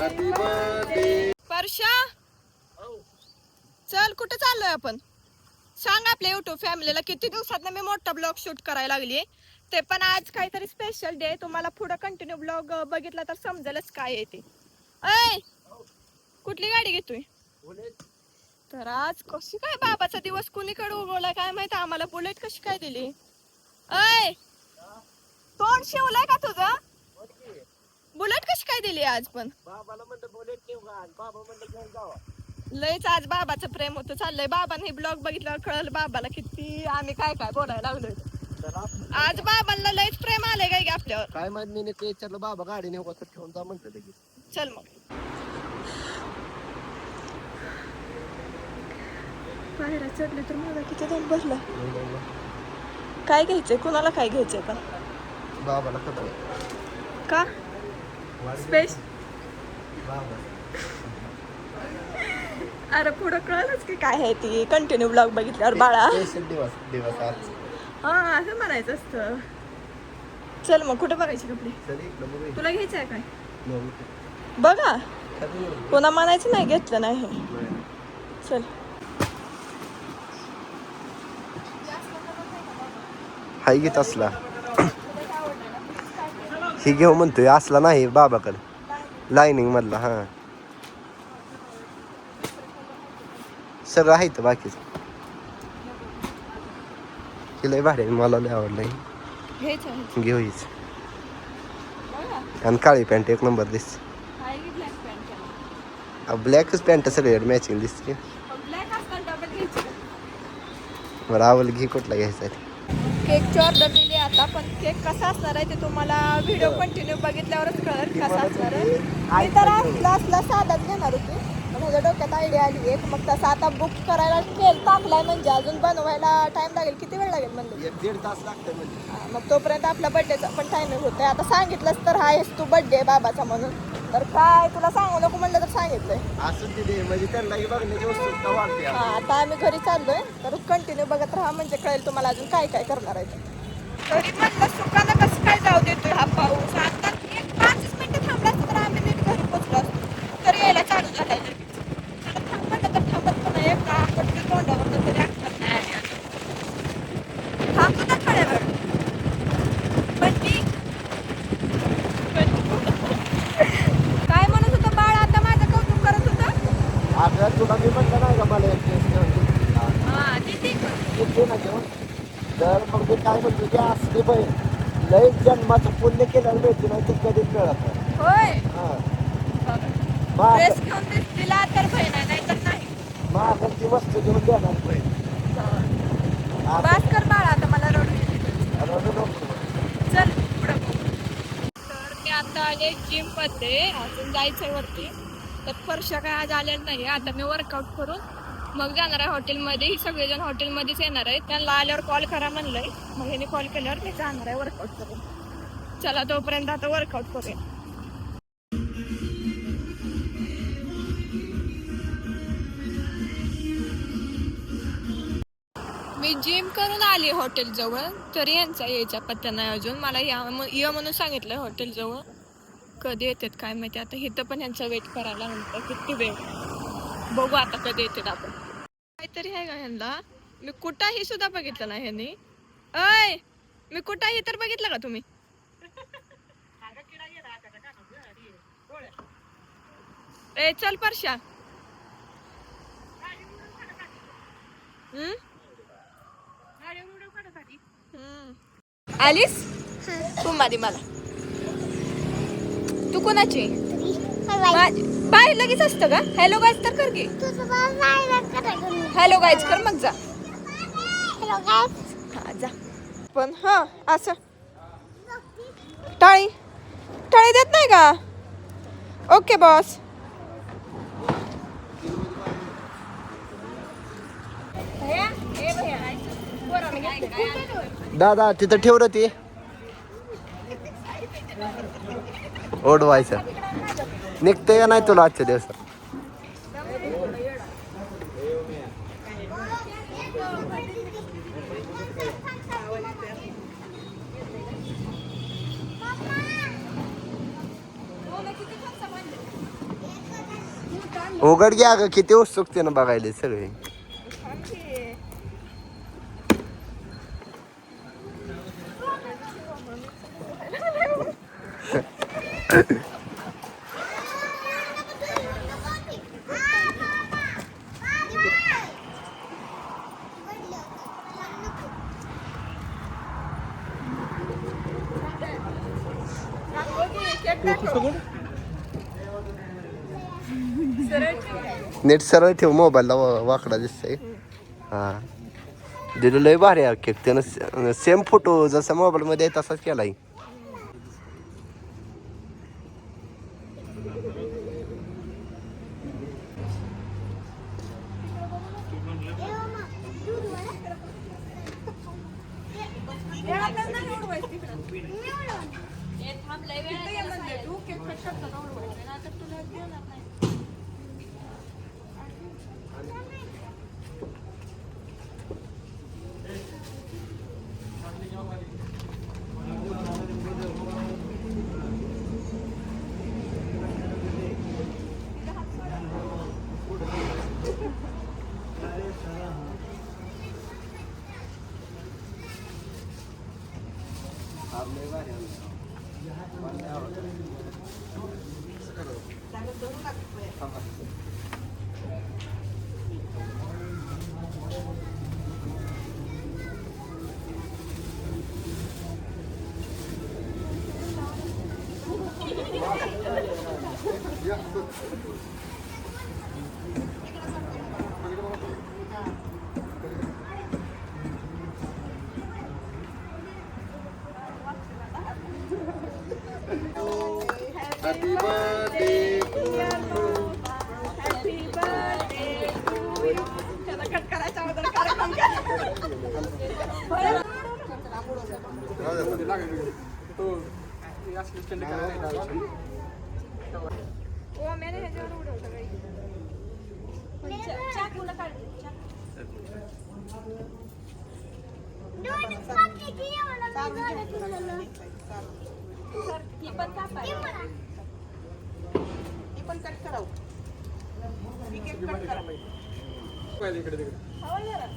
परशा चल कुठे चाललोय आपण सांग आपल्या युट्यूब फॅमिलीला किती दिवसात मी मोठा ब्लॉग शूट करायला लागली ते पण आज काहीतरी स्पेशल डे तुम्हाला पुढे कंटिन्यू ब्लॉग बघितला तर समजेलच काय आहे ते. ऐ कुठली गाडी घेतोय तर आज कशी काय बाबाचा दिवस कुणीकडे उगवला काय माहिती आम्हाला बुलेट कशी काय दिली. ऐ तोंड शिवलाय का तुझं बुलेट कशी काय दिली आज पण बाबाला म्हणलं बुलेट नेऊ का बाबा म्हणलं घेऊन जावा. लयच आज बाबाचं प्रेम होतं चाललंय बाबांनी हे ब्लॉग बघितल्यावर कळलं बाबाला किती आम्ही काय काय बोलायला लागलोय. आज बाबांना लयच प्रेम आलंय काय की आपल्यावर काय माहिती मी ते विचारलं बाबा गाडी नेऊ का तर ठेवून जा म्हटलं लगेच. चल मग बाहेर चढले तर मला किती दम बसला. काय घ्यायचंय कुणाला काय घ्यायचंय पण बाबाला खबर का स्पेस अरे पुढं कळलंच की काय आहे ती कंटिन्यू ब्लॉग बघितल्यावर बाळा दिवस आज हा असं म्हणायचं असतं. चल मग कुठे बघायचे कपडे तुला घ्यायचं आहे काय बघा कोणा म्हणायचं नाही घेतलं नाही चल हाय घेत असला ही घेऊ म्हणतोय असला नाही बाबाकडे लाईनिंग मधला हा सगळं आहे तर बाकीच लय भारी मला लय आवडलंय घेऊ हीच आणि काळी पॅन्ट एक नंबर दिसते ब्लॅकच पॅन्ट सगळे मॅचिंग दिसते बरं आवल घे कुठला घ्यायचा केकची ऑर्डर दिली आता पण केक कसा असणार आहे ते तुम्हाला व्हिडिओ कंटिन्यू बघितल्यावरच कळेल कसा असणार आहे. मी तर असला साधाच घेणार होती पण माझ्या डोक्यात आयडिया आली एक मग तसं आता बुक करायला टाकलाय म्हणजे अजून बनवायला टाइम लागेल किती वेळ लागेल म्हणजे 1-1.5 तास लागतं म्हणजे मग तोपर्यंत आपला बर्थडेचा पण टायमिंग होतोय. आता सांगितलंच तर आहेस तू बर्थडे बाबाचा म्हणून तर काय तुला सांगू नको म्हणलं तर सांगितलंय असं तिथे म्हणजे त्यांनाही बघण्याची वस्तू वाढते. हा आता आम्ही घरी चाललोय तर कंटिन्यू बघत राहा म्हणजे कळेल तुम्हाला अजून काय काय करणार आहे. तरी म्हणलं सुखानं कसं काय जाऊ देतोय हा पाऊस आता 5 मिनिटं थांबला असतं तर आम्ही नीट घरी पोचलो असतो तर यायला चालू झालाय थांबत तर थांबत पण नाही का आपण ते तोंडावर तरी आठवत नाही थांबतो ना थोड्या वेळ पण काय म्हणत होतं बाळ आता माझं कौतुक करत होतं. आता तुला मी म्हटलं नाही का मला हा दीदी ना घेऊन तर मग मी काय म्हणतो की असली बहीण लय जन्माचं पुण्य केल्यावर भेटली नाही तर कधीच मिळत नाही. होय हा ड्रेस घेऊन दिला तर बहीण आहे नाही तर नाही महाग ती वस्तू घेऊन देणार बहीण बास कर बाळा आता मला रडू चल पुढं तर मी आता आले जिम मध्ये अजून जायचंय वरती तर फरशा काय आज आलेलं नाही आता मी वर्कआउट करून मग जाणार आहे हॉटेलमध्ये. ही सगळेजण हॉटेलमध्येच येणार आहे त्यांना आल्यावर कॉल करा म्हणलंय मग ह्याने कॉल केल्यावर मी जाणार आहे वर्कआउट करून. चला तोपर्यंत आता वर्कआउट करूया. मी जिम करून आली हॉटेल जवळ तरी यांचा यायचा पत्ता नाही अजून मला या म्हणून सांगितलंय हॉटेल जवळ कधी येतात काय माहिती आता इथं पण यांचा वेट करायला म्हणतं किती वेळ बघू आता कधी येतात आपण काहीतरी आहे का ह्यांना मी कुठाही सुद्धा बघितलं नाही ह्यांनी. ऐ मी कुठाही तर बघितलं का तुम्ही ए चल परशा आलीस तू मादी मला तू कोणाची बाय लगेच असतं का हॅलो गाईज तर कर की हॅलो गाईज कर मग जा हा जा पण हा असं टाळी टाळी देत नाही का ओके बॉस. दादा तिथं ठेव रे ती ओढवायचं निघते का नाही तुला आजच्या दिवसात उघड घ्या ग, किती उत्सुकतेनं बघायले सगळे. नीट सरळ ठेव, मोबाईलला वाकडा दिसतंय. हा दिलं लय भारी आहे केक. त्यानं सेम फोटो जसा मोबाईल मध्ये आहे तसाच केलाय. Happy birthday to you. Happy birthday to you. त्याला कट करायचा अगोदर कार्यक्रम कर. ओ मैंने ह्याच्यावर उडवलं काही. चाकूला काढ. ही पण कापायला. ही पण कट करावं. ही केक कट करा बाई. पहिले इकडे तिकडे. हवं जरा.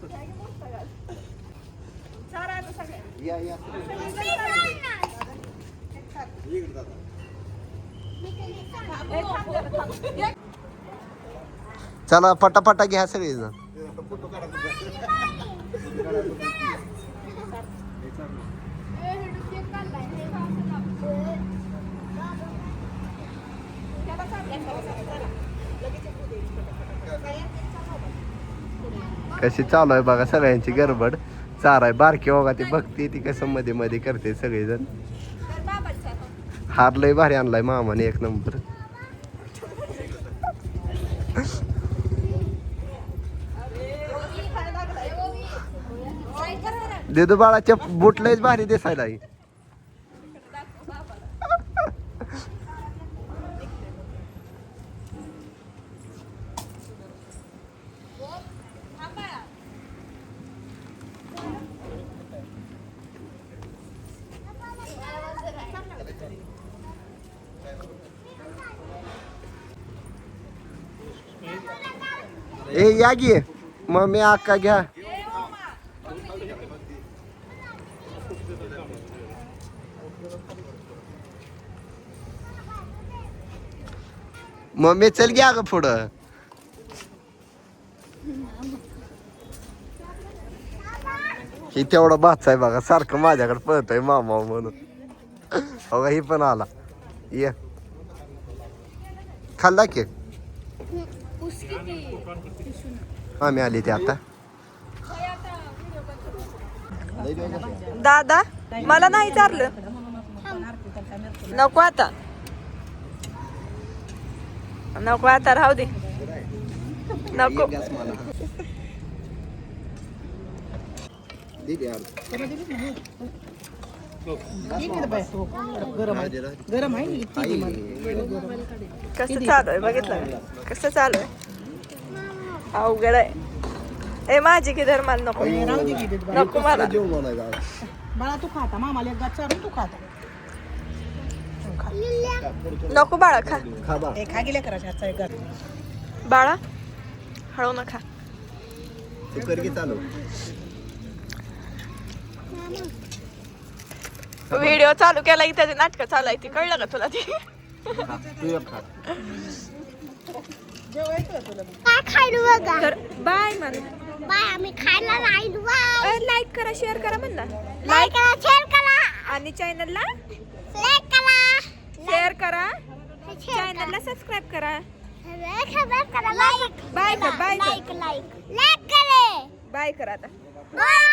काय की मोठा घाल. चार आहे सगळे. या या इकडे दादा. चला पटापटा घ्या सगळे जण. कशी चालू आहे बघा सगळ्यांची गडबड. चार आहे बारकी बघा ती बघते ती कसं मध्ये मध्ये करते सगळेजण. हार लय भारी आणलाय मामाने एक नंबर. देदू बाळाच्या बूट लयच भारी दिसायला. ए या गी मम्मी अक्का घ्या. मम्मी चल घ्या ग पुढं. ही तेवढा बाच आहे बघा सारखं माझ्याकडे पळतोय मामा म्हणून. हो ही पण आला. ये खाल्ला केक. आम्ही आली ते आता. दादा मला नाही चारलं. नको आता. नको आता राहू दे. नको. कसं चालू आहे बघितलं कसं चालू आहे. अवघड आहे. ए माझी की धर्माल नको. नको मला. बाळा तू खाता मामाला एक गाठ चारून तू खाता. नको बाळा खा. खा बा. खा गेल्या करायच्या हातचा एक बाळा हळू नका. तू कर की चालू. व्हिडिओ चालू केला की त्याचे नाटक चालू आहे ती कळलं का तुला ती. खा. तू एक खा. काय खायला बघा तर बाय म्हण. बाय आम्ही खायला राहिलो बाय लाईक करा शेअर करा म्हण ना. लाईक करा शेअर करा आणि चॅनलला लाईक करा शेअर करा. शेअर चॅनलला सबस्क्राईब करा. करा लाईक बाय कर बाय कर लाईक लाईक लाईक करे बाय कर आता. बाय